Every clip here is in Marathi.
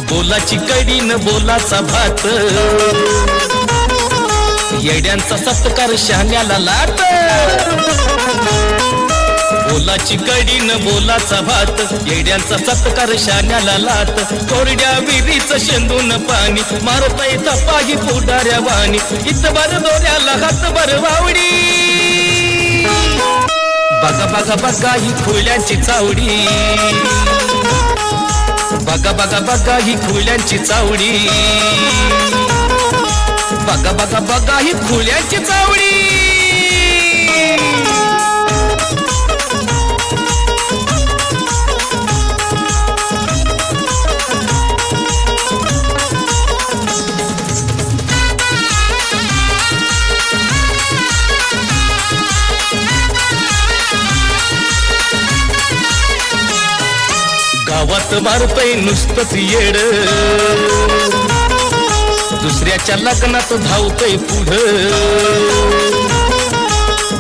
बोलाची कडी न बोलाचा भात, येड्यांचा सत्कार शहाण्याला लाट. बोलाची कडी न बोलाचा भात, येड्यांचा सत्कार शहाण्याला लाट. कोरड्या विहिरीचं शेंदून पाणी मारता तपाही पुढाऱ्या वाणी. इतभर दोऱ्याला हातभर वावडी, बघा बघा बघा ही खुल्यांची चावडी. बघा बघा बघा ही खुल्यांची चावडी. बघा बघा बघा ही खुल्यांची चावडी. गावात मारतय नुसतंच येड, दुसऱ्याच्या लग्नात धावतय पुढं.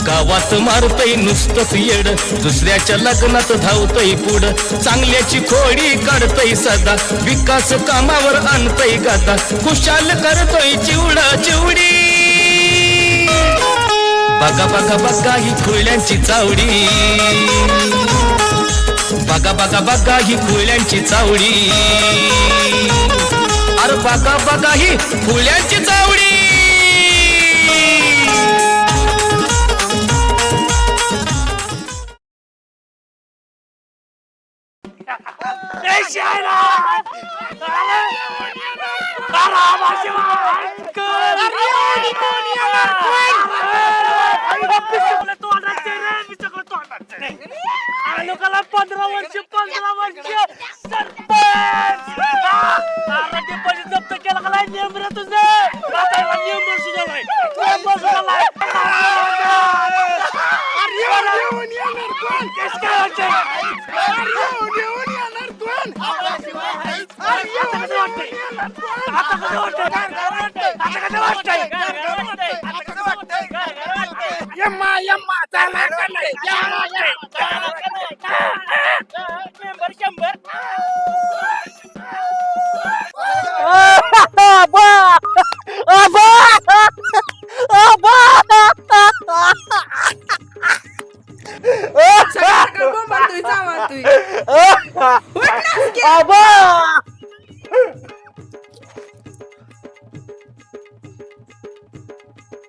गावात मारतय नुसतंच येड, दुसऱ्याच्या लग्नात धावतय पुढं. चांगल्याची खोडी काढतय सदा, विकास कामावर आणतय गादा. खुशाल करतोय चिवडा चिवडी. बघा बघा बघा ही खुल्यांची चावडी. बघा बघा बघा ही खुल्यांची चावडी. अरे बघा बघा ही खुल्यांची चावडी. लोकांना 15 वर्ष सरपंच डिपॉझिट जप्त केला का नाही? नियम रे तुझे नियम सुद्धा नाही.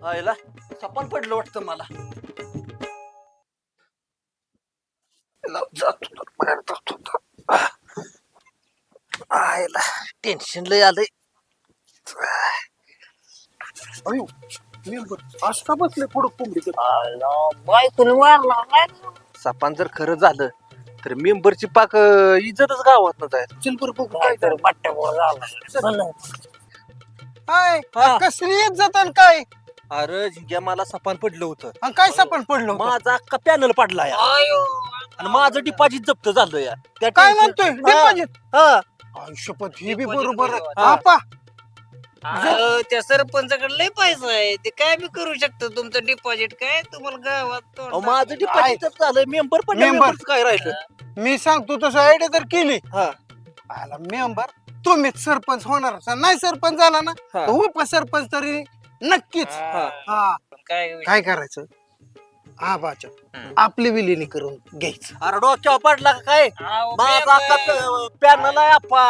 आयला सपान पडलं वाटतं मला. आयला टेन्शन लय आलंय. असं बसले पुढं कोंबडी. बायकोने मारला. सपान जर खरं झालं तर मेंबरची पाक इज्जतच गावात न जायचं. चल बरं बघू काय कसली इज्जत आणि काय. अरे झिंग्या मला सपान पडलं होतं. आणि काय सापण पडलं होतं? माझा अख्खा पॅनल पडला या आणि माझं डिपॉझिट जप्त झालं या. त्या काय tension- म्हणतोय हा. डिपॉझिट? हा. आयुष्यपत हे बी बरोबर आहे. हा. आपा त्या सरपंचाकडे लय पैसा आहे, ते काय बी करू शकतो. तुमचं डिपॉझिट काय तुम्हाला गावात अहो, माझं डिपॉझिट झालं. मेंबर पण Member. काय राहिलं. मी सांगतो तसं आयडिया जर केली हा. आला मेंबर तुम्हीच सरपंच होणार. नाही सरपंच झाला ना हा. तर उपसरपंच तरी नक्कीच. हा काय काय करायचं आबाच्या आपली विलिनी करून घ्यायचं. अरे डोक्यावर पडला का काय? माझा अख्खा पॅनल आहे आप्पा.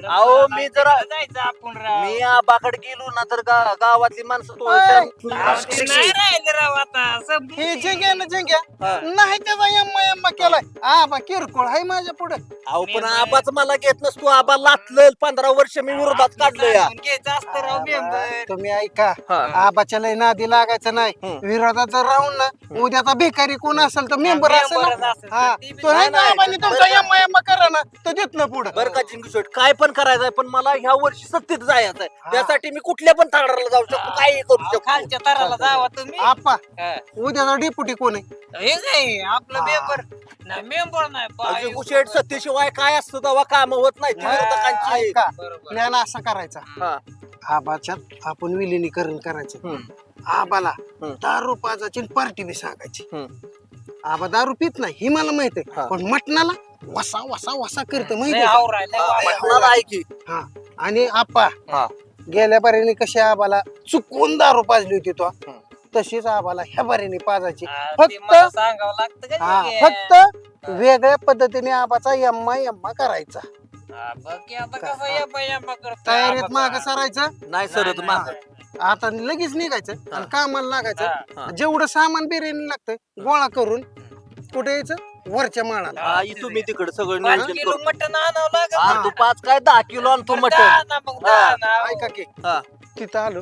अहो, मी जरा- जायचं आपण राव. मी आबाकडे गेलो ना तर गावातली माणसं तो ओय. नाही राहिले राव आता सब हे जंग्या ना जंग्या हा. नाही त्याचा यम्मा केलाय. आबा किरकोळ आहे माझ्या पुढे. अहो पण आबाच मला घेत नसतो. आबा लाटलं 15 वर्ष मी विरोधात काढलं या. घ्यायचं असतं राव मेंबर. तुम्ही ऐका हा. आबाच्या लय नादी लागायचं नाही. विरोधात जर राहून ना उद्याचा भिकारी कोण असेल तर मेंबर असेल मेंबरच ना. असेल. हा ती बी तो नाही नाही, आबांनी तुमचा यम्मा करा ना तर देत ना पुढे. बरं का जिंकू काय पण करायचंय पण मला ह्या वर्षी सत्तेत जायचंय. त्यासाठी मी कुठल्या पण तगडाला जाऊ शकतो, काही करू शकतो. खालच्या तराला जावा तुम्ही. आपा हा. उद्याचा डेप्युटी कोण आहे? हे काय आपलं मेंबर नाही, मेंबर नाही. जिंकू शेठ सत्तेशिवाय काय असतं तेव्हा काम होत नाही विरोधकांची. ऐका बरोबर. प्लॅन असा करायचा. हा. आबाच्यात आपण विलिनीकरण करायचं. आबाला दारू पाजायची पार्टी बी सांगायची. आबा दारू पित नाही ही मला माहित आहे, पण मटणाला वसा वसा वसा करत माहिती आहे की हा. आणि आपा हा. गेल्या बारीने कशी आबाला चुकून दारू पाजली होती तो, तशीच आबाला ह्या बारीने पाजायची. फक्त सांगावं लागतं का हा, ते? फक्त वेगळ्या पद्धतीने आबाचा यम्मा यम्मा करायचा. बघ की आता कसं यम्मा करतो तयारीत माग सरायचं, नाही सरत माग. आता लगेच निघायचं आणि कामाला लागायचं. जेवढं सामान बिर्याणी लागतंय गोळा करून कुठे यायचं, वरच्या माळाला. तुम्ही तिकडे सगळं 5 नियोजन किलो करू. मटण आणावं लागत. हा, तू 5 काय 10 किलो आणतो बरं, मटण. दहा ना मग, दहा ना. ऐका की हा. तिथं आलो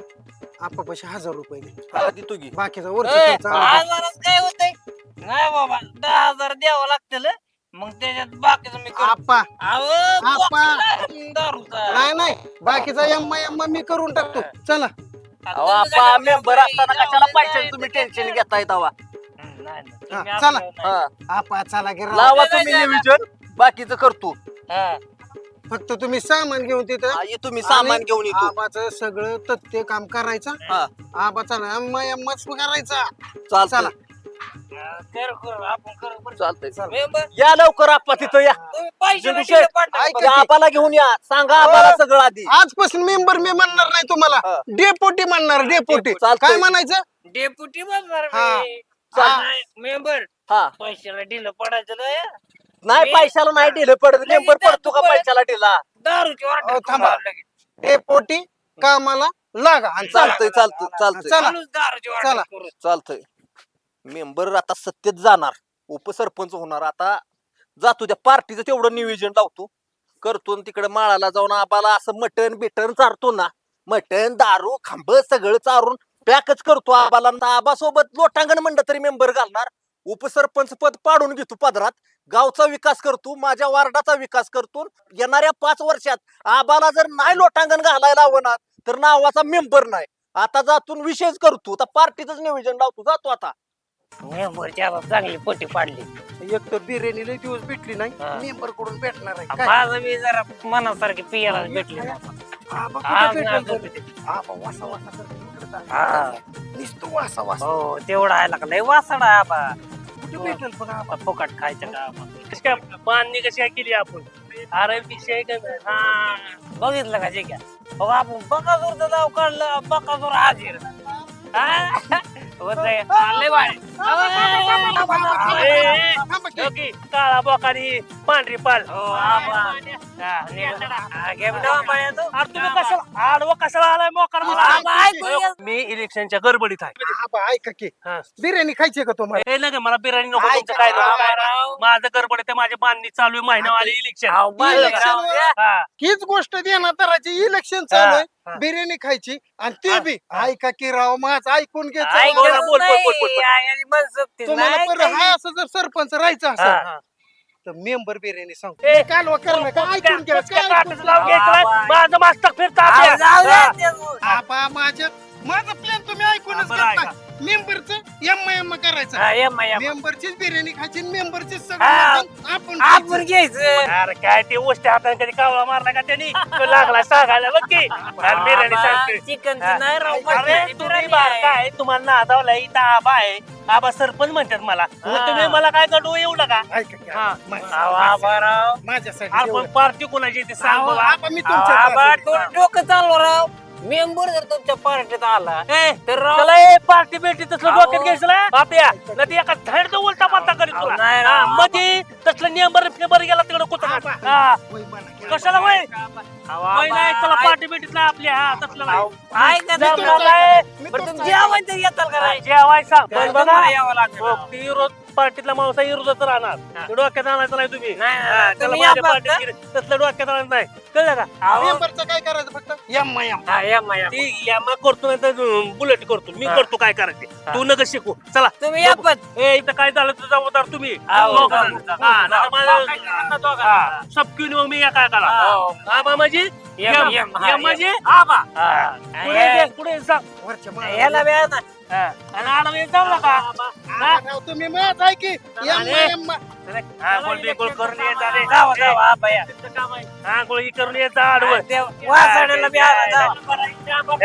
आपापाशी 1000 रुपये दे. हा, देतो की. बाकीचा ए, वरचा खर्च आला. हजारात काय होतंय? नाही बाबा 10,000 द्यावं लागतील. मग त्याच्यात बाकीचं मी करतो. आप्पा अहो, आप्पा. बॉक्सला दारूचा. नाही नाही बाकीचा यम्मा यम्मा मी करून टाकतो. चला अहो, आपा मेंबर असताना कशाला पैशाचं तुम्ही टेन्शन घेताय तवा. नाही, नाही, हा, तुम्ही चला. आपलं हा. आपा चला की राव. लावा तुम्ही नियोजन, बाकीचं करतो. हा. फक्त तुम्ही सामान घेऊन तिथं हा, ये तुम्ही सामान आणि घेऊन येतो. आबाचं सगळं तथ्य काम करायचं. हा, आबा चला यम्मा यम्माच करायचा. चालतंय. चला कर आपण करू बरं. चालतंय. मेंबर, या लवकर आपा तिथं या. तुम्ही पैसे जिंकू दिले शेठ. पाठवा. ऐका त्या की. आबाला घेऊन या, सांगा आबाला सगळं आधी. आजपासून मेंबर मी म्हणणार नाही तुम्हाला, हा. डेपोटी म्हणणार. डेपोटी चालतंय. काय म्हणायचं? डेप्युटी बनणार हा. मी. हा. नाही, मेंबर हा, पैशाला ढिलं पडायचं नाही. नाही पैशाला नाही दिलं पडत. मेंबर पडतो का पैशाला दिला. दारूची अहो, ऑर्डर थांबा. डेपोटी कामाला लागा आणि चला. चालतंय चालतंय चालतंय चला. दारूची चला. ऑर्डर करू. चालतंय. मेंबर आता सत्तेत जाणार, उपसरपंच होणार. आता जातो त्या पार्टीचं तेवढं नियोजन लावतो, करतो. तिकडे माळाला जाऊन आबाला असं मटण बिटन चारतो ना, मटण दारू खांब सगळं चारून पॅकच करतो आबाला. आबा सोबत लोटांगण म्हणलं तरी मेंबर घालणार. उपसरपंच पद पाडून घेतो पदरात. गावचा विकास करतो, माझ्या वार्डाचा विकास करतो. येणाऱ्या 5 वर्षात आबाला जर नाही लोटांगण घालायला लावणार तर नावाचा मेंबर नाही. आता जातून विषयच करतो. आता पार्टीच नियोजन लावतो. जातो आता. मेंबरच्या चांगली पोटी पाडली. एक तर बिर्याणी लई दिवस भेटली नाही, हा. मेंबर कडून भेटणार आहे काय? माझं मी जरा मनासारखी पियाला भेटली. आबा आज कुठे नाही भेटलं भेटली. तर? आबा वासा वासा करतो इकडं जा. हा. नुसतं वासा वासा. हो तेवढा आहे का लय वासडा आबा. कुठे भेटेल पण आबा? फुकट खायचं का आबा? कशी काय मान्य कशी काय केली आपण? अरे विषय काय नाही. हा बघितलं का जे घ्या. हो आपण बकासूरचं नाव काढलं, बकासूर हाजीर. हा? होतंय. लय भारी. थांबा की. ओके, काळा बोकाडी पांढरी पाल. हो, आबा. हा, घे बेटा बाया तू. अरे तुम्ही कशाला आडवं कशाला आलाय मोकार आबा, ऐकून घे. मी इलेक्शनच्या गडबडीत आहे. आबा ऐका की, हा. बिर्याणी खायची का तुम्हाला? हे नाही मला बिर्याणी नको, ऐका, तुमचं काय नको आबा काय राव. नाही. माझं गडबड आहे, माझ्या बांधणी चालू आहे, महिनावाले इलेक्शन. अहो, बाळा, इलेक्शन राव द्या. हा. हीच गोष्ट देणार तराची इलेक्शन चालू हा. आहे, बिर्याणी खायची आणि ते बी ऐका की राव माझं ऐकून घे. ऐकतच बोल, बोल, नाही. बोल, बोल. आणि मनसोक्तीच तुम्हाला नाही. परत हाय असं जर सरपंच राहायचं हा, असेल हा. तर मेंबर बिर्याणी सांगतो. ए, कालवा कर नका, ऐकून घ्या. कचक्या काय काठीचं नाव ऐकून घ्यायचं नाही. आबा. माझं मस्तक फिरतं अहो, आपल्या. जाऊ द्या हा. ते. आबा माझं प्लॅन तुम्ही ऐकूनच बरं ऐका. घेतला. मेंबरचं एम करायचं. हा, ये मा, ये मा. मेंबरचीच बिर्याणी खायची, मेंबरचीच हा. सगळं आपण आपण खायचं. घ्यायचं. अरे काय ते गोष्टी हाताने कधी कावळा मारला का त्यांनी तो लागला सांगायला बघ की आणि बिर्याणी सांगते. चिकनची नाही राव, अरे मटणाची तुम्ही बिर्याणी बार आहे. काय तुम्हाला नादावला इथं आबा आहे, आबा सरपंच म्हणतात मला. मग तुम्ही मला काय गडू येऊ नका. ऐका की, हा. अहो, आबा राव. माझ्यासाठी आपण जेवढं. पार्टी कोणाची ते सांग अहो, मला. आबा मी अहो, तुमच्या आबा पाठीशी. तो डोकं चालू राव. मेंबर जर तुमच्या पार्टीत आला ए, तर राव. चला ए पार्टी भेटी तसलं अहो. डोक्यात घ्यायचं ना बापया ना ते एका धड उलटा पालटा करीत अहो, तुला. नाही हा, राव. मध्ये तसलं नियंबर फेबर गेला तिकडे कुठं आबा. हा वय बना की. कशाला वय अहो, वय नाही आबा, चला ऐक- पार्टी भेटीत ना आपल्या हा तसलं नाही. अहो, ऐका जाऊ तुम्ही. मला ए, मी बरं तुमचं तुम्ही जेवण तरी येताल का नाही? जेवाय सांग पण बघा तुम्हाला यावं लागेल. हो, ती विरोध पार्टीतला माणसा विरोधात राहणार. ते डोक्यात आणायचं नाही तुम्ही. नाही, नाही, हा, नाही. त्याला तुम्ही माझ्या या पार्टीत फक्त. गेले, तसलं डोक्यात आणायचं नाही. कळलं का अहो, मेंबरचं काय करायचं फक्त एम हा, या मा, या मा. ती यामा करतो नाही तर बुलेट करतो मी हा. करतो काय करायचे हा. तू नका शिकू चला तुम्ही या पण. ए इथं काय झालं तुझं जबाबदार तुम्ही अहो, हो, जाऊ, हा, जाऊ, हा, जाऊ. नाहीतर मला- काय करणार तो का? हा, सबक्यून मग मी या काय करा हो. आबा माझी यम, यम, हा, यम. माझी आबा हा. पुढे हे- ये, पुढे जा वरच्या याला माळावर. वेळ ना. हा. आणि आडवे जाऊ नका आबा राव, तुम्ही माझं ऐकी आणि- एम आंघोळ बिंघोळ करून ये जा रे. जावा जावा आबा या तुमचं काम आहे. आंघोळ ही करून ये जा आडवं. ते वासाड्याला बी आला जावा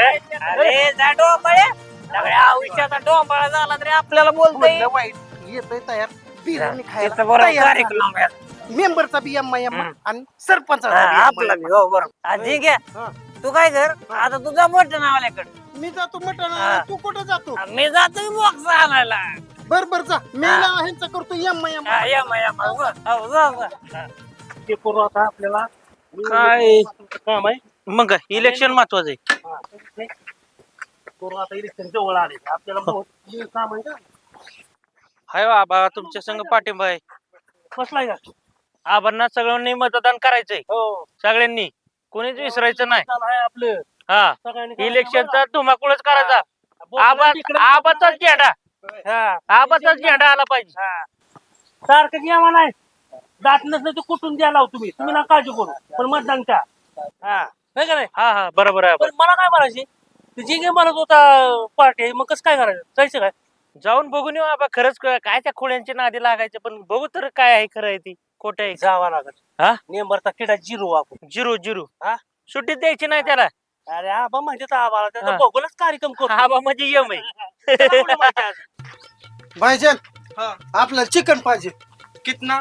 अरे जा डोंबाळ्या सगळ्या आयुष्याचा डोंबाळा झाला तरी आपल्याला बोलता म्हणलं येईल वाईट येतोय तयार बिर्याणी खायला त्याचं बरोबर तयार कार्यक्रम आहे. झाला. मेंबरचा बी एम आणि सरपंचाचा हा, बी आपला MIM. बी हो बरोबर आजी घ्या हा. तू काय कर आता तुझा मोठं नावाल्याकडे मी जातो मटण हा. तू कुठं जातो मी जातो बॉक्स आणायला बर जा मी हा. ह्यांचा करतो एम हा, या मग, या मग. हो, जा, जा. ते करू आता आपल्याला काय काम आहे. मग इलेक्शन महत्वाचं आहे. करू आता इलेक्शन जवळ आले आपल्याला बहुत काम आहे का. हाय बाबा तुमच्या संग पाठिंबा आहे. बसलाय का. आबांना सगळ्यांनी मतदान करायचंय. हो सगळ्यांनी कोणीच विसरायचं नाही. चालू आहे आपलं हा सगळ्यांनी करायचं इलेक्शनचा धुमाकूळच करायचा. बघा. आबा आबाचाच झेंडा हा. आबाचाच झेंडा आला पाहिजे. हा. सारखं घ्या मला दात नसलं तर कुठून द्या लाव तुम्ही तुम्ही ना काळजी करू पण मतदान का. हा नाही का नाही. हा हा बरोबर आहे. पण मला काय म्हणायचे ते जे काही म्हणत होता पार्टी मग कसं काय करायचं जायचं काय. जाऊन बघून येऊ आबा खरंच काय त्या खोड्यांची नादी लागायचे पण बघू तर काय आहे खरं आहे ती खोटं आहे. जावा लागत हा नेंबरचा किडा जिरो आपण. जिरू जिरू हा? सुट्टीच द्यायची नाही त्याला. अरे आबा माहिती आम्हाला त्याचा हा. बघूनच कार्यक्रम करतो. आबा म्हणजे यम आहे. त्याला कुठे माहिती आहे? भाईजान आपल्याला चिकन पाहिजे कितना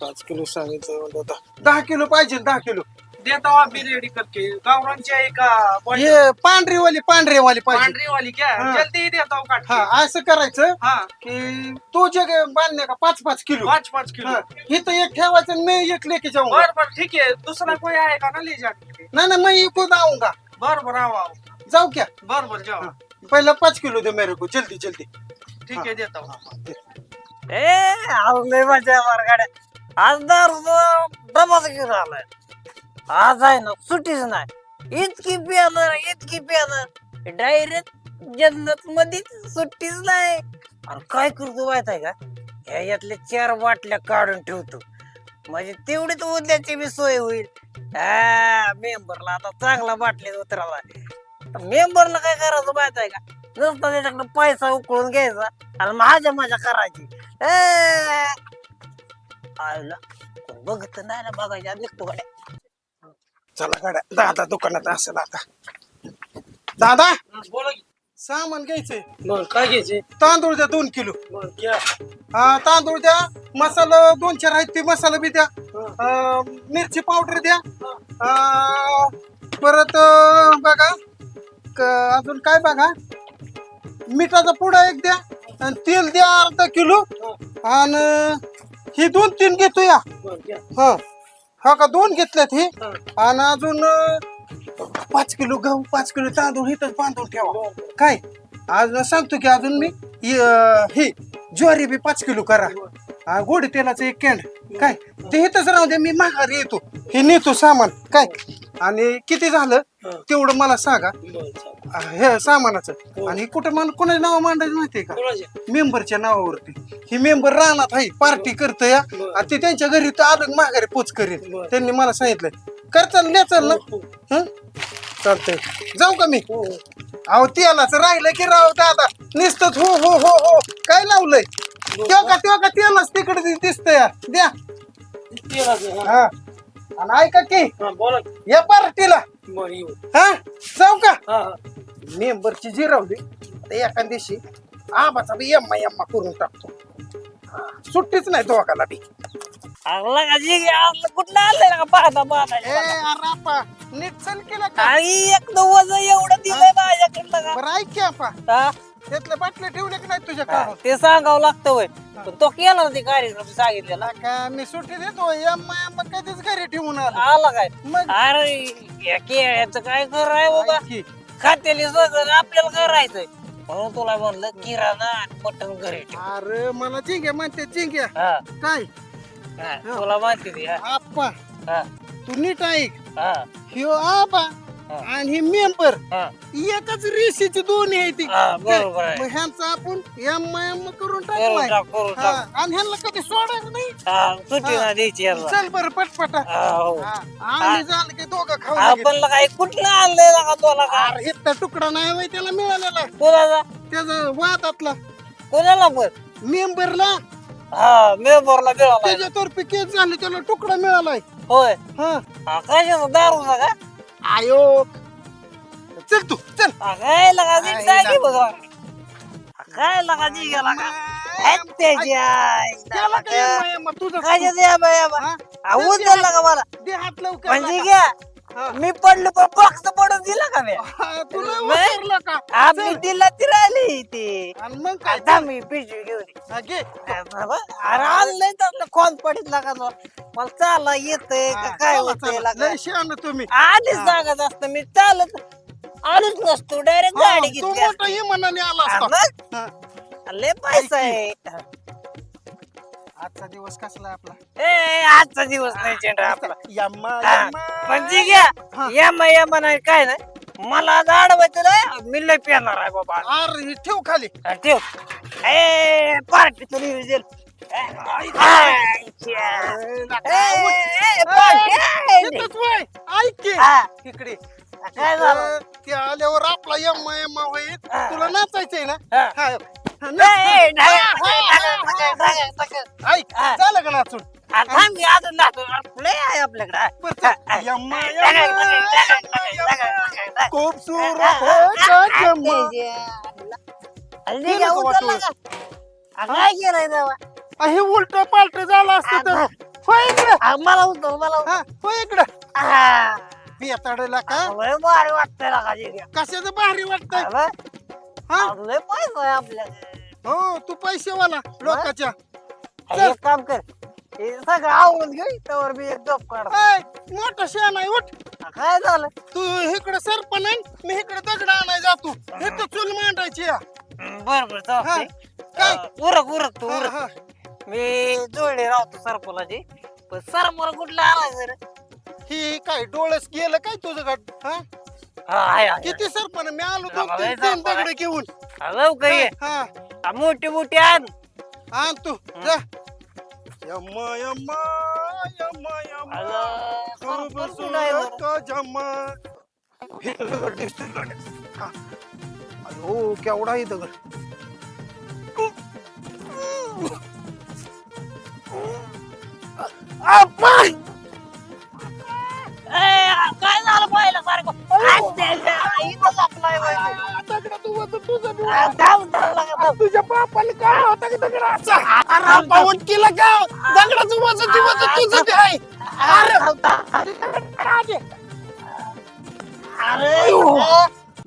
5 किलो सांगितलं म्हणलं होतं. 10 किलो पाहिजे 10 किलो देता हूँ अभी रेडी करके गावरान चाहिए का हे पांढरीवाली पाहिजे पांढरी वाली क्या हाँ। जल्दी ही देता हूँ काट के हा असं करायचं हाँ की तू जे बांधणे का 5-5 किलो 5-5 किलो हा. इथं एक ठेवायचं आणि मी एक लेके जाऊंगा बर बर ठीक है दूसरा कोई आएगा ना ले जाके नहीं मैं ये खुद आऊंगा बर बर आओ आओ जाऊ क्या बर बर जाओ पहले 5 किलो दे मेरे को जल्दी जल्दी ठीक है देता हूँ ए आज लय मजा मारगाड्या आज डबाच घेऊन आलाय आज आहे ना सुट्टीच नाही इतकी प्यानं डायरेक्ट जन्नत मध्ये सुट्टीच नाही आणि काय करतो माहित आहे का ह्या यातल्या 4 बाटल्या काढून ठेवतो म्हणजे तेवढीच उद्याची बी सोय होईल. मेंबरला आता चांगला बाटलीत उतराला मेंबरला काय करायचं माहित आहे का नुसतं त्याच्याकडे पैसा उकळून घ्यायचा आणि माझ्या करायची. आईला कोण बघत नाही ना बघायच्या निघतो गाड्या. चला गाड्या दादा दुकानात असेल आता दादा बोला की. सामान घ्यायचंय बरं काय घ्यायचे. तांदूळ द्या 2 किलो बरं घ्या. हा तांदूळ द्या मसाला 2-4 आहेत ते मसाला बी द्या मिरची पावडर द्या परत बघा अजून काय बघा मिठाचा पुडा एक द्या आणि तेल द्या अर्धा किलो आणि ही 2-3 घेतो या बरं घ्या. हा का 2 घेतल्यात हे आणि अजून 5 किलो गहू 5 किलो तांदूळ इथंच बांधून ठेवा काय आज सांगतो की अजून मी हे ज्वारी बी 5 किलो करा गोडी तेलाचं 1 कॅन काय ते इथंच राहू दे मी माघारी येतो हे नेतो सामान काय आणि किती झालं तेवढं मला सांगा बरं चालेल. हे सामानाचं आणि कुठं मला कोणाच्या नाव मांडायचं माहितीये का कोणाचे? मेंबरच्या नावावरती ही मेंबर राहणार आहे पार्टी करत या आणि ते त्यांच्या घरी तर आलं माघारी पोच करेल बरं. त्यांनी मला सांगितलं कर चाल ने चाल ना हं? चालतंय जाऊ का मी अहो तेलाच राहिलं की राव दादा नुसतं हो हो हो हो काय लावलंय तेव्हा का तेलाच तिकडे दिसतंय द्या तेलाचं, हा. हा आणि ऐका की हा, बोला की. या पार्टीला बरं येऊ. हा जाऊ का हा हा. मेंबरची जिरवली आता एका दिवशी आबाचा बी यम्मा करून टाकतो सुट्टीच नाही दोघाला बी आगला का जी कुठलं आलंय ना पाहता ए पाहता अरे आपा नीट चल केलं का आणि एक वजन एवढं दिलंय माझ्याकडलं का बरं ऐक की आपा हा? त्यातले बाटले ठेवले की नाही तुझ्या हा, काढून ते सांगावं लागतं वय पण तो केला ना ते कार्यक्रम सांगितलेला का मी सुट्टी देतो यम्मा कधीच घरी ठेवून आलो आला काय मग अरे या केळ्याचं काय कराय बाबा ऐक की, खात्याली सगळं आपल्याला करायचंय म्हणून तुला म्हणलं किराणा आणि मटण घरी ठेव. अरे मला चिंग्या म्हणते चिंग्या हा, काय हा, तुला माहिती ती, हा, आप्पा हा, तू नीट ऐक हा, ह्यो आबा हा. आणि ही मेंबर हा. एकाच रेषेची दोन्ही आहे ती हा, बरोबर आहे. मग ह्यांचं आपण यम्मा करून करून टाकलाय टाक, करून हा, टाक. आणि ह्यांना कधी सोडायचं नाही हा, सुट्टी नाही द्यायची याला. चल बरं पटपटा हा, हो. आम्ही झालं की दोघं खाऊ लागेल. आपण काय कुठलं आणलंय का तुला का अरे इथला तुकडा नाही होय त्याला मिळालेला कोणाला त्याचा वादातला कोणाला पण मेंबरला हा मेंबरला मिळाला त्याच्यातर्फे केस झाले त्याला तुकडा मिळालाय. होय हा हा, कशाचा दारूचा का आयो चल तू चल. काय लगा नीट आईला. सांग की बघा काय लगा जी गेला का हेट त्याच्या त्याला काय यम्मा यम्मा तुझं कशाचं या बाया बा हा? आवाज द्यायला का मला दे हात लवकर म्हणजे लागा. घ्या हा. मी पडलो पण बॉक्स पडून दिला का मी हा, तुला नाही. विसरलं का आपली चल. दिला ती राहिली ती आणि मग काय आता मी पिशवी घेऊन ये. हा, घे. बाबा, अरे आणलंय तर कोण पडित लागा तो. मला चाला येतंय का हा, काय चला, होतंय चला. लागा लय शहाणं तुम्ही. आधीच हा. सांगत असतं मी चालत आलोच नसतो डायरेक्ट हा, गाडी तू घेतली मोठा असती. इमानाने आला हा, असता. मग? हा. लय पैसा आहे आजचा दिवस कसला आहे आपला ए आजचा दिवस नाही चेंडा आपला यम्मा हा, यम्मा, म्हणजे हा. घ्या यमा नाही काय नाही मला आज आडवायचं नाही मी लय पिणार आहे बाबा अरे हे ठेव खाली. हा, ठेव ए पार्टीचं नियोजन इथंच वय. ऐक की. इकडे काय झालं ते आल्यावर आपला यम्मा यम्मा होईल. हा. तुला नाचायचंय ना हा. हा. हा, ए, नाच. ढगा, हा, ढगा, हा, ढगा, हा, ढगा, ढगा. ऐक हा. झालं का नाचून थांब की अजून नाचू लय आहे आपल्याकडे बरं, चल. यम्मा यम्मा यम्मा खूबसूरत है का यम्मा. हल्ली उचलला का काय केलंय तेव्हा हे उलट पालट झालं असतं तर होय इकडं. मला उचल मला हा, होय इकडं उचल पियाताड्याला का लय भारी वाटतंय ना काजी कशाचं भारी वाटतंय हा लय पैसा आहे आपल्याकडे हो तू पैसेवाला लोकांच्या एक काम कर हे सगळं आवडून घे त्यावर मी एक गप काढ ऐ, मोठा शेण आहे उठ काय झालं तू इकडे सरपण आहे मी इकडे दगड आणाय जातो इथं चूल मांडायची या. बर बर हा, काय? उरक उरक तू हा, उरक हा. मी जोडे राहतो सरपलाची पण सरपला कुठला आणायचं रे ही काय डोळस गेलं काय तुझं का हा हा आहे, आहे. किती सरपण मी आलो हा, लय तीन सरपण आहे. दगड घेऊन हा, लवकर ये हा हा, मोठी मोठी आण आण तू जा यम्मा यम्मा यम्मा यम्मा अगं, सरपण कुठं आहे खूबसूरत बरं? का जम्मा हे दगड दिसतोय गड्या. हा. अयो केवढा आहे दगड आपण ए, काय झालं पाहिलं सारखं इथं लपलाय बाई. दगडात उभं तुझं बी आ, थांब, थांब, लागा, थांब. तुझ्या बापाने काय होता की दगड असा अरे पाऊन केला का दगडाचं वजन ते वजन तुझं बी आहे अरे अरे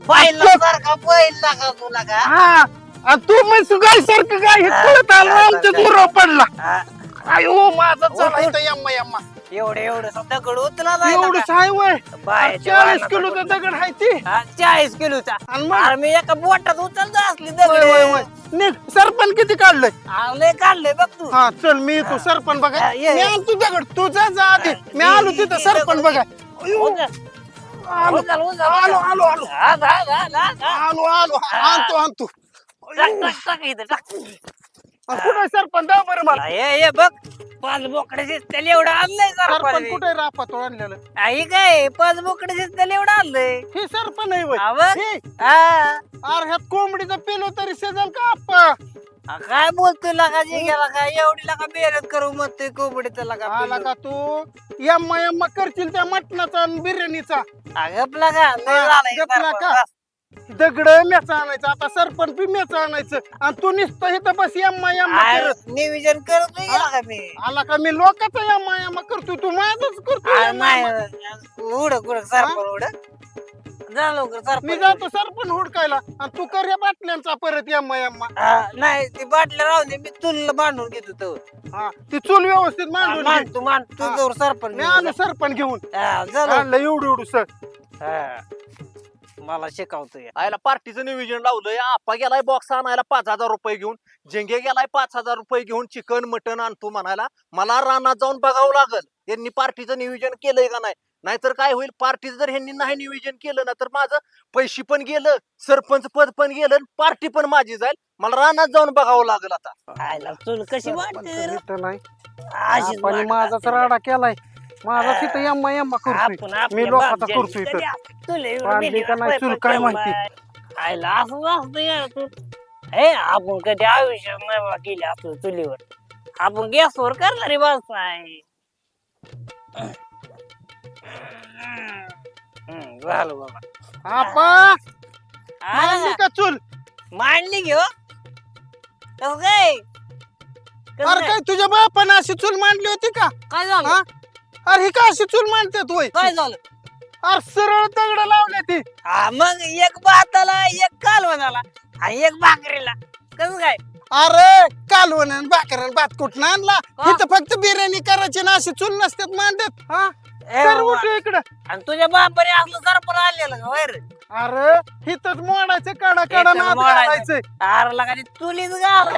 बैला सारखा बैल लागा तुला का हा आणि तू मग गाय सारखं गाय हे पळत आलं आमच्या दुराव पडला हा, अयो माझा चला इथं यम्मा यम्मा एवढे एवढे दगड उचला एवढंच आहे वय 40 किलोचा दगड आहे ती 40 किलोचा आणि मग अरे मी एका बोटात उचलतो असली वय, वय, वय. दगड निघ सरपण किती काढलंय लय काढले बघ तू हा चल मी येतो सरपण बघा हा, ये, मी ये. आणतो दगड तू जा जा आधी मी आलो तिथं सरपण बघा अयो, आलो उचल, उचल, आलो उचल. आलो आलो हा, हा, हा, हा, हा. आलो आलो आणतो आणतो टाक, टाक, टाक इथं, टाक. आणि कुठे सरपण द्या बरं मला ये बघ 5 बोकडे त्याला एवढं आणलंय सरपण कुठे रापातो आणलेलं आई काय 5 बोकडे त्याला एवढं आणलंय हे सरपण आहे वय हा बघ. हे, हा अरे ह्यात कोंबडीचं पिलो तरी शेजाल का आप्पा काय बोलतोय लगा जे गेला का एवढी लगा मेहनत करू म्हणतोय कोंबडीचं लगा आला का तू यम्मा यम्मा करशील त्या मटणाचा आणि बिर्याणीचा गपला का लय हा, झालंय गपला सरपंच. का? दगड मेचा आणायचं आता सरपण बी मेचा आणायचं आणि तू नुसतं इथं बस यम्मा यम्मा अरे, करत नियोजन करतोय हा? गेला का मी आला का मी लोकांचा यम्मा यम्मा करतोय तू माझच करतोय अरे, यम्मा नाही यम्मा. उडक उडक सरपण उडक जा लवकर मी सरपण जातो सरपण हुडकायला आणि तू कर या बाटल्यांचा परत यम्मा यम्मा नाही ती बाटल्या राहून दे मी तुला बांधून घेतो तो हा ती चूल व्यवस्थित मांडून घे. मान तू हा. जवळ सरपण मी आलो सरपण घेऊन जा लवकर. आणलं एवढं एवढं सर हा. मला शिकवतोय आयला पार्टीचं नियोजन लावलंय आपा गेलाय बॉक्स आणायला 5,000 रुपये घेऊन झेंगे गेलाय 5,000 रुपये घेऊन चिकन मटन आणतो म्हणायला मला रानात जाऊन बघावं लागल यांनी पार्टीचं नियोजन केलंय का नाही नाहीतर काय होईल पार्टीचं जर ह्यांनी नाही नियोजन केलं ना तर माझं पैसे पण गेलं सरपंच पद पण गेलं पार्टी पण माझी जाईल मला रानात जाऊन बघावं लागल आता आयला तुला कशी वाटते रे? अशीच आणि वाटत माझाच असते. राडा केलाय माझा तिथं यम्मा यम्मा करतोय आपण आपल्या मी लोकांचा बापजाली करतोय कधी तर तुला एवढं बांधली मिलियन का नाही रुपये चूल पण काय ठेवलाय. माहिती. आयला असं असतं यार तू हे आपण कधी आयुष्यात नाही बा केली असं चुलीवर आपण गॅसवर करणारी माणसं आहे. झालं बाबा. आपा आला मांडली का? का चूल? मांडली घेऊ. कसं काय? कसं अरे काय? काय तुझ्या बापाने अशी चूल मांडली होती का? काय झालं? हा? अरे ही का अशी चूल मांडतात वय? काय झालं? अरे सरळ दगड लावले ती. हा, मग एक भाताला, एक कालवणाला आणि एक भाकरीला. कसं काय? अरे कालवण आणि भाकर आणि भात कुठं आणला? हा? इथं फक्त बिर्याणी करायची ना अशी चूल नसतात मांडत. हा ए तर बाबा. उठ इकडं. आणि तुझ्या बापाने असलं सरपण आणलेलं का बाहेर? अरे हिथंच मोडायचं कडा कडा इथं नाद मोडायचं. घालायचंय. अरे लगा ती चुलीच गाव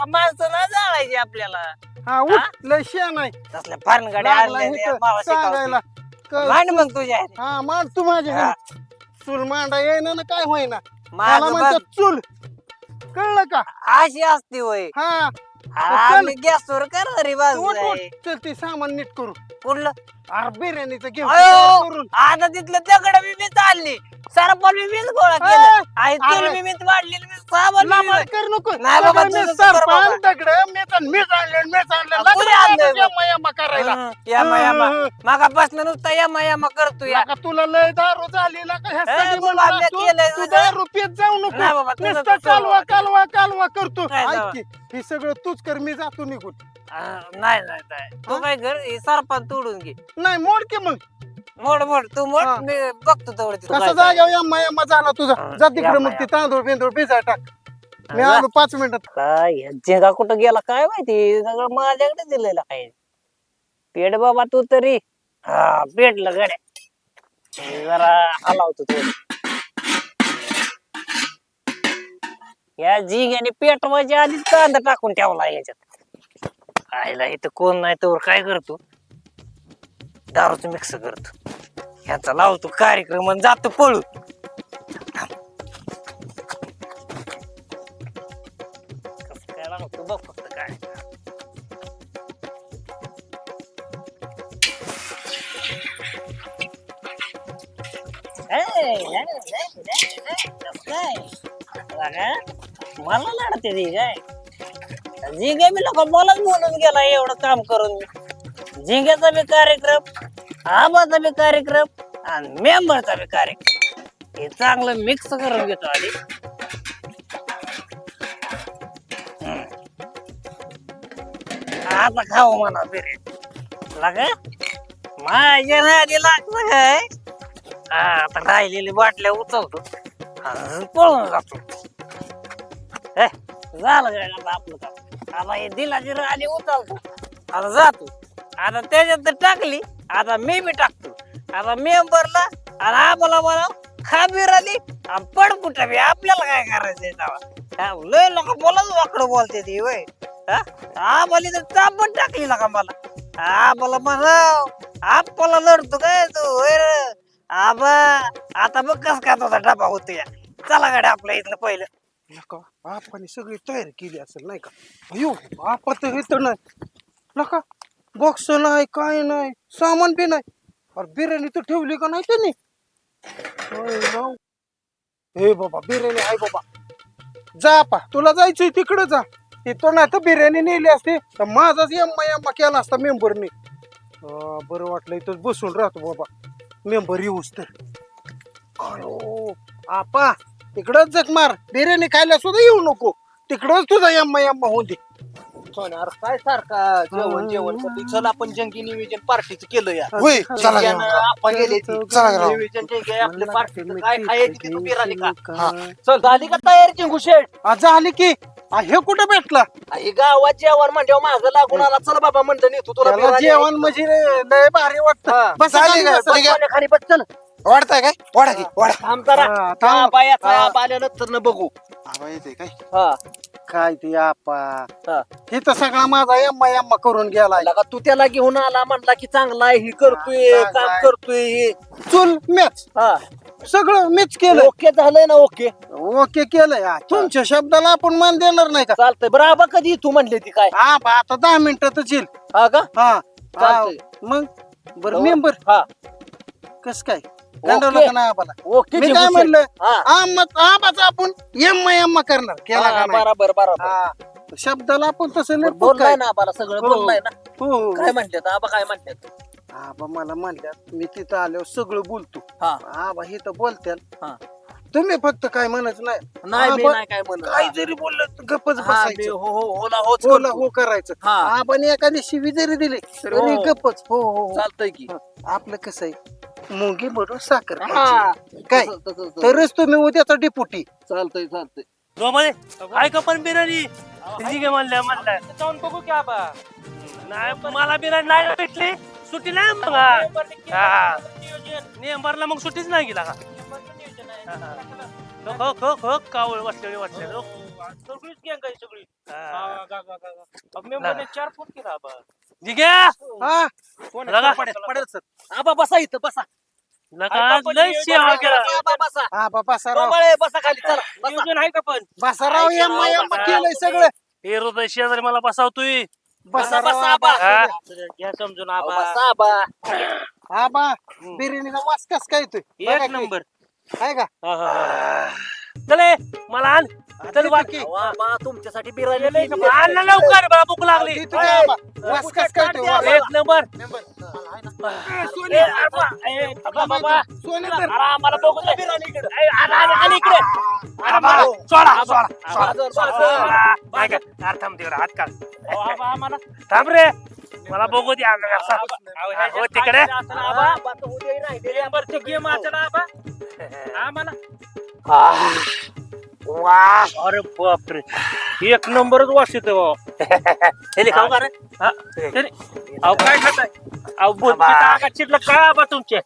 माणसं ना जाळायची आपल्याला. हा उठ लय शेण आहे. तसल्या फानगड्या लागला आणल्या इथं मावा सांगायला. शिकावते. मांड मग तुझ्या हा मांड तू माझ्या हा. ह्याने. चूल मांडा येईना ना काय होईना. त्याला माझं म्हणतात बघ, चूल. कळलं का? अशी असती वय. हा आम्ही गॅसवर करणारी उठ बाजू उठ चल ते सामान नीट करू. कुठलं? अरे बिर्याणीचं घेऊ अयो करून. आता तिथलं दगड मी मीच आणली, सरपण मी मीच गोळा ए, केलं, आणि तेल अरे. मी मीच वाढलेलं, मी साबण मी लांबड मीच- कर नको. नाही बाबा, सगळं तुझं मी तर कर सरपण, बाबा. दगडं, मीच आणलं. आ, कोणी आणलंय बा? यम्मा यम्मा करायला. यामा यामा मागापासनं नुसता यामा यामा करतो या. नका तुला लय दारू झाली ना का ह्यासाठी बाबा, म्हणलं मी असतो, केलंय तू सगळं. दारू पित जाऊ नको. नाही बाबा, तुझं नुसतं तसं बाबा. कालवा करतो. काय ऐक जावा? की, हे सगळं तूच कर मी जातो निघून. नाही नाही नाही, तू काय कर, हे सरपण तोडून घे. नाही मोड की मग. मोड मोड, तू मोड, हा. मी बघतो तेवढं तिथं कसं काय जाग्यावर यम्मा यम्मा झाला तुझा. हा, जा तिकडे यम्मा मग ते तांदूळ बिंदूळ भिजाय टाक. मी हा, जा. आलो 5 मिनिटात. काय ह्या झिंगा कुठं गेला काय माहिती, सगळं माझ्याकडे दिलेलं काय. पेट बाबा तू तरी. हा पेटलं गड्या. हे जरा हलावतो थोडं. या झिंग्याने पेटवायच्या आधीच कांदा टाकून ठेवला याच्यात. खायला इथं कोण नाही तर काय करतो, दारूचं मिक्स करतो, ह्याचा लावतो कार्यक्रम आणि जातो पळून. कसं काय लावतो बघ फक्त काय. मला लढते ती काय झिंगे मी लोक मलाच बोलून गेला एवढं काम करून. झिंग्याचा बी कार्यक्रम, आबाचा बी कार्यक्रम आणि मेंबरचा बी कार्यक्रम, हे चांगलं मिक्स करून घेतो आधी. आता खाऊ म्हणा बिर्याणी लाग माझ्या नादी लागलं काय. आता राहिलेली बाटल्या उचलतो आणि पळून जातो. झालं काय आता आपलं काम. आता हे दिलाची राणी उचलतो आता जातो. आता त्याच्यात टाकली, आता मी बी टाकतो. आता मेंबरला आणि आम्हाला म्हणा खाबीर आली आणि पडकुटा बी आपल्याला काय करायचंय तेव्हा. लय लोक बोलाच वाकडं बोलते ती वय. आम्हाला तर चापण टाकली ना का मला. आम्हाला म्हणा आपला लढतो काय तू होय रे आबा. आता बघ कस काय तुझा डबा होतो या. चला गाड्या आपल्या इथलं पहिलं. नका आपण सगळी तयारी केली असेल नाही का. अयो आपण तर इथं नाही नका. बॉक्स नाही काय नाही सामान बी नाही. अरे बिर्याणी तर ठेवली का नाही त्यांनी. हे बाबा बिर्याणी आहे बाबा. जा पा तुला जायचंय तिकडे जा. तिथं नाही तर बिर्याणी नेली असते तर माझाच यम्मा केला असता मेंबरने. बरं वाटलं इथं बसून राहतो बाबा मेंबर येऊस तर. अयो आपा तिकडच जग मार. बिर्याणी खायला सुद्धा येऊ नको. तिकडच तुझा यम्मा होऊन दे. अरे काय सारखा जेवण करतोय. चल आपण जंगी नियोजन पार्टीचं केलं या. होय चला त्यानं आपण गेले ती. चला राव. नियोजन जंगी आहे आपल्या पार्टीचं. काय खायची ती तू बिर्याणी का. चल झाली का तयारी चिंगू शेठ. झाली की हे कुठं भेटला. हे गावात जेवण म्हणल्यावर मागं लागून आला. चल बाबा म्हणलं नाही तू तुला त्याला बिर्याणी जेवण म्हणजे लय भारी हा. वाटत. बस झाली का? खाली बसा. खाली बस चल. वाढताय काय वाढा की वाढा. थांब जरा. हा, थांब. हा, बायाचा हा. आप आल्यानंतर न बघू. आबा येते काय हा काय ते आपा. हा. हे तर सगळा माझा यम्मा करून गेलाय. लगा तू त्याला घेऊन आला म्हणला की चांगला आहे ही करतोय चांगला काम आहे. करतोय हे. चुल मॅच हा सगळं मीच केलं. ओके झालंय ना ओके. ओके केलंय. तुमच्या शब्दाला आपण मान देणार नाही का. चालतंय बरं आबा कधी तू म्हणले ती काय. हा बा आता 10 मिनिटातच येईल. हा का हा चालतंय. मग बरं मेंबर हा कस काय गंडवलं का नाही आबाला ओके मी काय म्हणलं आबाचा आपण यम्मा करणार केला का नाही? बरोबर बरोबर हा. शब्दाला आपण तसं नाही बोललाय काय. ना आबाला सगळं हो. बोललाय ना हो, हो, काय म्हणतात आबा काय म्हणतात आबा मला म्हणल्यात मी तिथं आल्यावर सगळं बोलतो हा आबा हे तर बोलत्याल हा. तुम्ही फक्त काय म्हणायचं नाही नाही मी आबा नाही काय म्हणत काय जरी बोललं तर गप्पच हा, मी बसायचं हो हो होला होच होला करतो. हो करायचं हा. आपण एखादी शिवी जरी दिली तरी हो. गप्पच हो हो हो. चालतंय की आपलं कसं आहे मुंगी म्हणून साखर हा. खायची. काय तसं- तसं- तसं. तरच तुम्ही उद्याचा डिपुटी चालतंय चालतंय मध्ये आहे का पण बिर्याणी ठीक आहे म्हणल्या जाऊन बघू की आबा नाही मला बिर्याणी नाही भेटली सुट्टी नाही मग नेंबरला मग सुट्टीच नाही गेला का कावळ वाटले सगळीच गँग आहे सगळी मेंबरने 4 फोन केला आबा ठीक आहे हा लगा. पडेल सर आबा बसा इथं बसा लय सेवा केला आबा बसा आबा बसाराव डोंबाळे, बसा खाली चला बसा. नियोजन आहे का पण बसाराव यम्मा केलंय सगळं हे रुपये शेजारी मला बसावतोय बसाराव बसा, आबा हा. घ्या समजून अहो, आबा बसा आबा आबा बिर्याणीचा वास कस काय येतोय एक नंबर आहे का चले मला आण चल देतो बाकी की. अहो, आबा तुमच्यासाठी बिर्याणी केली. आण ना लवकर मला भूक लागली देतो की आबा. वास कस काय येतोय वास? एक नंबर सोने. बाबा सोने तर. अरे आम्हाला बघू दे आणि इकडे अरे मला सोडा सोडा बाजर, बाजर. नाही का? अरे थांब तिकडे हात काढ आम्हाला थांब रे मला बघू दे हो तिकडे आबा, बात उद्याही राहिलेली आहे. नंबरचे गेम असेल आबा आम्हाला वा अरे बापरे एक नंबरच वास येतो हे खाऊ का रे हा, तरी अहो काय खाताय अहो बोलता चिडलं काय आबा तुमचे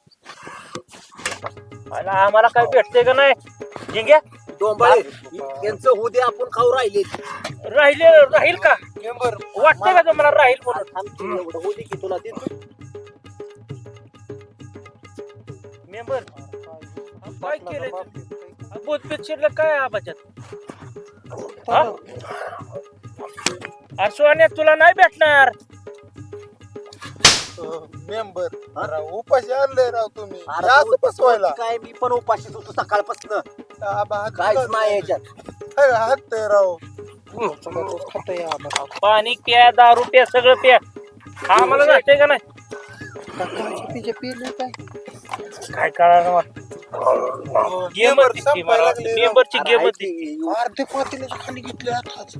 आम्हाला काय भेटते का नाही जिंग्या डोंबाळे यांचं उद्या आपण खाऊ राहिले राहील का वाटतंय का तुम्हाला राहील म्हणून एवढं होते की तुला देतो मेंबर काय केलं बोलपेट शिरलं काय आबाच्यात अरे सोन्या तुला नाही भेटणार मेंबर उपाशी आणलंय राव तुम्ही अरे असं तू- बसवायला काय मी पण उपाशीच होतो सकाळपासून आबा हात काहीच दुखत नाही नाही. याच्यात अरे हात आहे राव खातोय आबा पाणी प्या दारू प्या सगळं प्या आम्हाला जायचंय का नाही तिचे पिले काय काय कळणार गेम मेंबर संपायला लागले राव. मेंबरची अरे गेम ऐक होती की, अर्धे पातेल्याच्या खाली घेतले आताच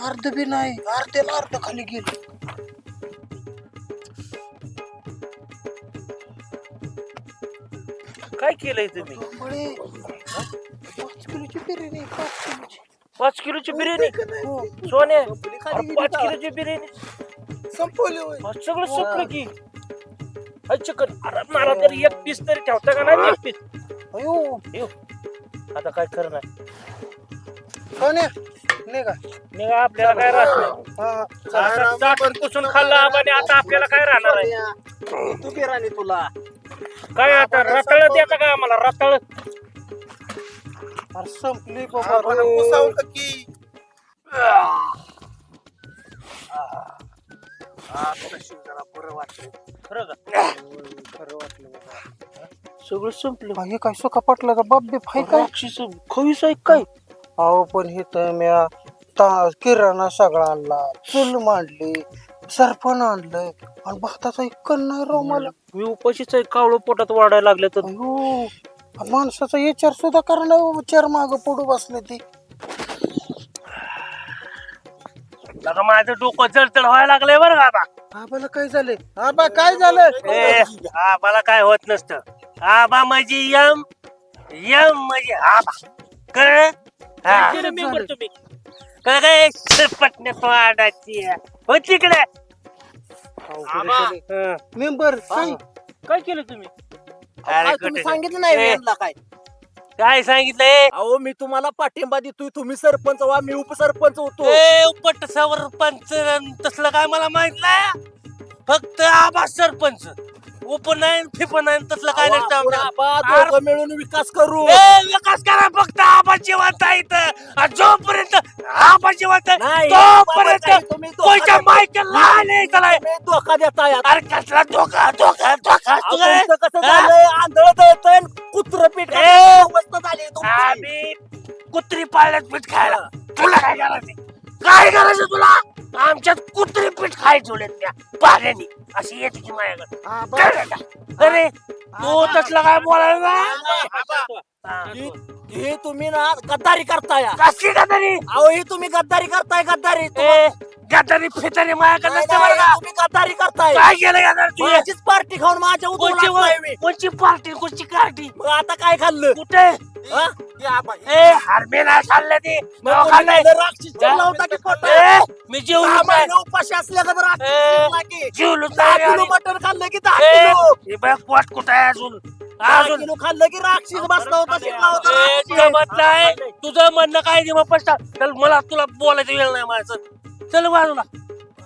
अर्ध बी नाही अर्ध्याला अर्ध खाली गेले काय केलंय तुम्ही बळे, 5 किलोची बिर्याणी 5 किलोची 5 किलोची बिर्याणी सोन्या अरे 5 किलोची बिर्याणी संपवली होय. सगळं संपलं की चिकन अरे मला तरी एक पीस तरी ठेवता का नाही एक पीस अयो आता काय करणार सोन्या निघा निघा आपल्याला काय राहत नाही हा, आता चाटून पुसून खाल्लं आबाने आता आपल्याला काय राहणार आहे तू बिर्याणी तुला काय आता रताळ द्यायचं का आम्हाला रताळ अरे संपली आबाला बाबा पुसावलं की जरा बरं वाटलं खरं का खरं वाटलं बाबा. सगळं संपलं हे काय सुका पाटलाचा बाप बी फाय काय खवीस आहे काय अहो पण हे तर म्या किराणा सगळा आणला चूल मांडली सरपण आणलंय आणि भाताचा एक नाही राव मला मी उपाशीच आहे कावळं पोटात वाढायला लागलं तर अयो माणसाचा विचार सुद्धा करणं विचार माग पुढे बसले ती लगा माझं डोकं जळजळ व्हायला लागलंय बरं का आबा आबाला काय झाले आबा काय झालं ए, आबाला काय होत नसतं आबा म्हणजे यम यम म्हणजे आबा कळ मेंबर तुम्ही काय सरपटणे वाढायची हो तिकडे मेंबर काय काय केलं तुम्ही काय अरे तुम्ही कुठे सांगितलं नाही ए. यांना काय काय सांगितलंय अहो मी तुम्हाला पाठिंबा देतोय तुम्ही सरपंच व्हा मी उपसरपंच होतो ए उपट सरपंच तसलं काय मला माहित नाही फक्त आबा सरपंच ओपन नाही फिपन नाही तसलं काय आपण नसतं आबा दोघं मिळून विकास करू ए, विकास करा फक्त आबा जिवंत आहे इथं आणि जोपर्यंत आबा जिवंत आहे नाही, तोपर्यंत तुम्ही कोणच्या माहिती लहान आहे त्याला तुम्ही धोका देताय अरे कसला धोका धोका धोका बसतो काय तुमचं कसं हा? झालंय आंधळ दळतंय कुत्र पीठ ए! अवस्था झाली तुमची. आम्ही कुत्री पाळल्यात पीठ खायला तुला काय करायचं काय करायचं तुला आमच्यात कुत्री पीठ खायची उलट त्या पाण्यानी अशी येते की माझ्याकडे अरे तू तसलं काय बोलायला हा. हे तुम्ही ना गद्दारी करताय कशी का तरी अहो ही तुम्ही गद्दारी करताय गद्दारी ए, गद्दारी फितारी माझ्याकडे नाही, नसते बरं नाही, का तुम्ही गद्दारी करताय काय केलं गद्दार तू माझीच पार्टी खाऊन माझ्या कोणची उद्या कोणची पार्टी कोणची काठी मग आता काय खाल्लं कुठे हा? ए हरमे नाही खाल्लं ते मग नाव तुम्ही खाल्लंय. खाल्लं राक्षस जेवला होता की पोटात? ए, मी जेवलो सहा काय महिने उपाशी असल्या का तर राक्षस ए, जेवला की? जेवलोच 10 नाही किलो आणि- मटण खाल्लं की 10 ए, किलो हे बघ पोट कुठं आहे अजून 10 अजून किलो खाल्लं की राक्षस बसला होता शिकला होता ए, राक्षस. जमत नाही तुझं म्हणणं काय दे मग पश्चात चल मला तुला बोलायचं वेळ नाही माझं चल बाजूला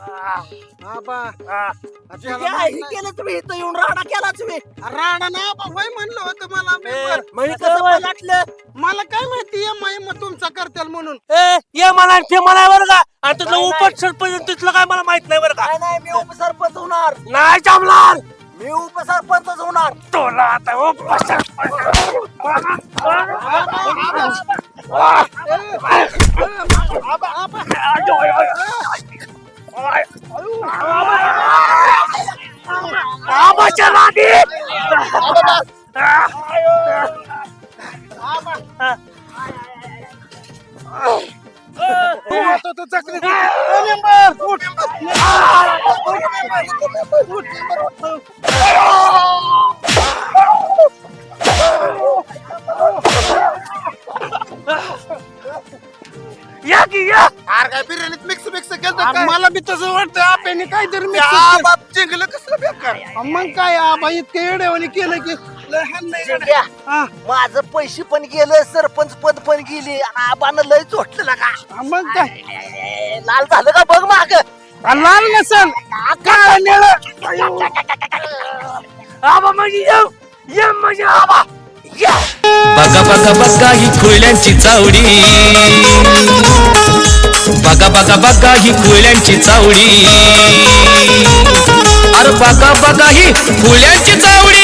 आबा आ, ठीक आहे, हे केलं तुम्ही इथं येऊन राडा केला तुम्ही राणा ना आबा होय म्हणलं होतं मला member. मग हे कसं पलटलं मला काय माहिती मग तुमचा करताल म्हणून ए ये मला ते मला बरं का आणि तिथलं उपट सरपंच तिथलं काय मला माहित नाही बरं का नाही नाही मी उपसरपंच होणार नाही जमणार मी उपसरपंच होणार तुला आता उपट आबाच्या नादी तू होतो तर चकली member, उठ. या की या अरे काय बिर्याणीत मिक्स केलं काय मला बी तसं वाटतं आपल्याने काहीतरी mix या केलं. बाप जिंकलं कसलं बेकार मग काय आबा इतकं येड्यावानी केलं की लय हाणलंय गड्या. जिंक्या, हा, माझं पैसे पण गेलं सरपंच पद पण गेली आणि आबानं लय चोटलं का मग काय लाल झालं का बघ माग लाल नसल काळं निळं. आबा म्हणजे ये म्हणजे आबा या बघा बघा बघा ही खुळ्यांची चावडी बघा बघा बघा ही खुळ्यांची चावडी अरे बघा बघा ही खुळ्यांची चावडी